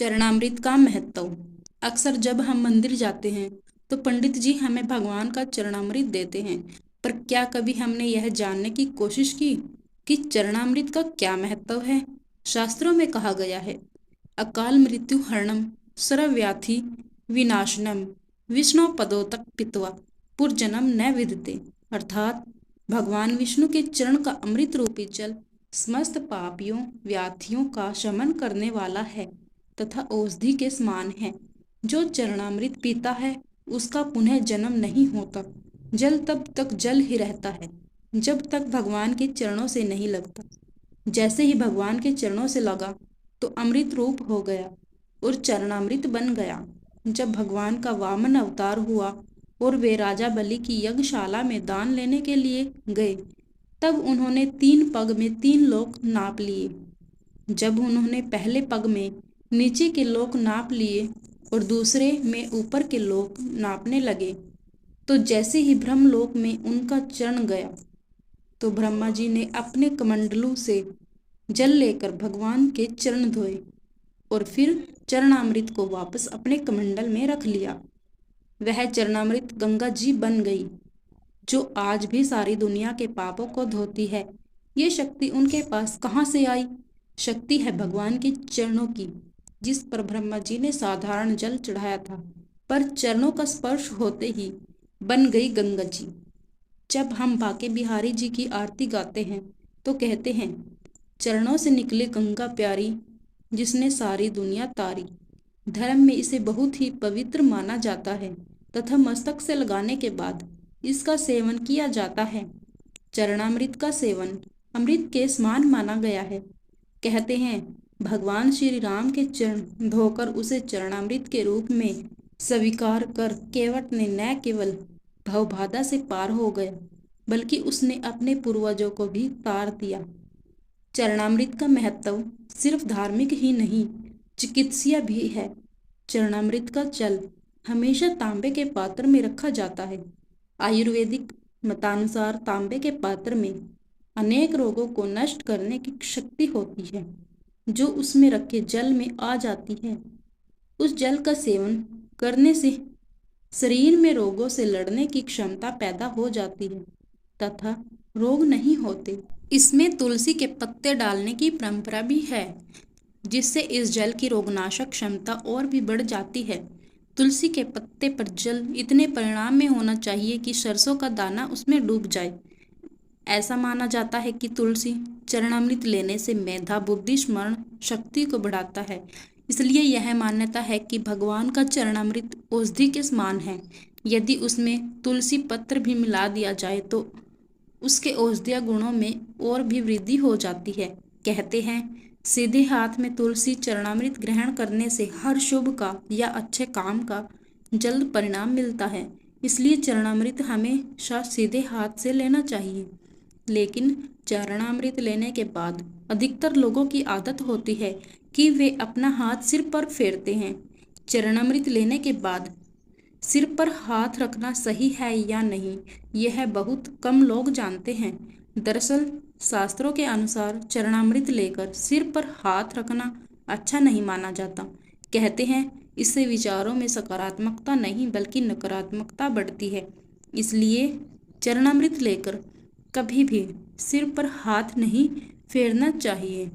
चरणामृत का महत्व। अक्सर जब हम मंदिर जाते हैं तो पंडित जी हमें भगवान का चरणामृत देते हैं, पर क्या कभी हमने यह जानने की कोशिश की कि चरणामृत का क्या महत्व है। शास्त्रों में कहा गया है, अकाल मृत्यु हरणम सर्वव्याधि विनाशनम विष्णु पदोतक पित्वा पुर्जन्म न विदते। अर्थात भगवान विष्णु के चरण का अमृत रूपी जल समस्त पापियों व्याधियों का शमन करने वाला है तथा औषधि के समान है। जो चरणामृत पीता है उसका पुनः जन्म नहीं होता। जल तब तक जल ही रहता है जब तक भगवान के चरणों से नहीं लगता। जैसे ही भगवान के चरणों से लगा तो अमृत रूप हो गया और चरणामृत बन गया। जब भगवान का वामन अवतार हुआ और वे राजा बलि की यज्ञशाला में दान लेने के लिए गए, तब उन्होंने 3 पग में 3 लोक नाप लिए। जब उन्होंने पहले पग में नीचे के लोक नाप लिए और दूसरे में ऊपर के लोक नापने लगे, तो जैसे ही ब्रह्मलोक में उनका चरण गया तो ब्रह्मा जी ने अपने कमंडलू से जल लेकर भगवान के चरण धोए और फिर चरणामृत को वापस अपने कमंडल में रख लिया। वह चरणामृत गंगा जी बन गई, जो आज भी सारी दुनिया के पापों को धोती है। ये शक्ति उनके पास कहाँ से आई? शक्ति है भगवान के चरणों की, जिस पर ब्रह्मा जी ने साधारण जल चढ़ाया था, पर चरणों का स्पर्श होते ही बन गई गंगा जी। जब हम बांके बिहारी जी की आरती गाते हैं तो कहते हैं, चरणों से निकले गंगा प्यारी, जिसने सारी दुनिया तारी। धर्म में इसे बहुत ही पवित्र माना जाता है तथा मस्तक से लगाने के बाद इसका सेवन किया जाता है। चरणामृत का सेवन अमृत के समान माना गया है। कहते हैं, भगवान श्री राम के चरण धोकर उसे चरणामृत के रूप में स्वीकार कर केवट ने न केवल भवबाधा से पार हो गया, बल्कि उसने अपने पूर्वजों को भी तार दिया। चरणामृत का महत्व सिर्फ धार्मिक ही नहीं, चिकित्सीय भी है। चरणामृत का जल हमेशा तांबे के पात्र में रखा जाता है। आयुर्वेदिक मतानुसार तांबे के पात्र में अनेक रोगों को नष्ट करने की शक्ति होती है, जो उसमें रखे जल में आ जाती है। उस जल का सेवन करने से शरीर में रोगों से लड़ने की क्षमता पैदा हो जाती है तथा रोग नहीं होते। इसमें तुलसी के पत्ते डालने की परंपरा भी है, जिससे इस जल की रोगनाशक क्षमता और भी बढ़ जाती है। तुलसी के पत्ते पर जल इतने परिमाण में होना चाहिए कि सरसों का दाना उसमें डूब जाए। ऐसा माना जाता है कि तुलसी चरणामृत लेने से मेधा बुद्धि स्मरण शक्ति को बढ़ाता है। इसलिए यह मान्यता है कि भगवान का चरणामृत औषधि के समान है। यदि उसमें तुलसी पत्र भी मिला दिया जाए तो उसके औषधीय गुणों में और भी वृद्धि हो जाती है। कहते हैं, सीधे हाथ में तुलसी चरणामृत ग्रहण करने से हर शुभ का या अच्छे काम का जल्द परिणाम मिलता है। इसलिए चरणामृत हमेशा सीधे हाथ से लेना चाहिए। लेकिन चरणामृत लेने के बाद अधिकतर लोगों की आदत होती है कि वे अपना हाथ सिर पर फेरते हैं। चरणामृत लेने के बाद सिर पर हाथ रखना सही है या नहीं, यह बहुत कम लोग जानते हैं। दरअसल शास्त्रों के अनुसार चरणामृत लेकर सिर पर हाथ रखना अच्छा नहीं माना जाता। कहते हैं, इससे विचारों में सकारात्मकता नहीं बल्कि नकारात्मकता बढ़ती है। इसलिए चरणामृत लेकर कभी भी सिर पर हाथ नहीं फेरना चाहिए।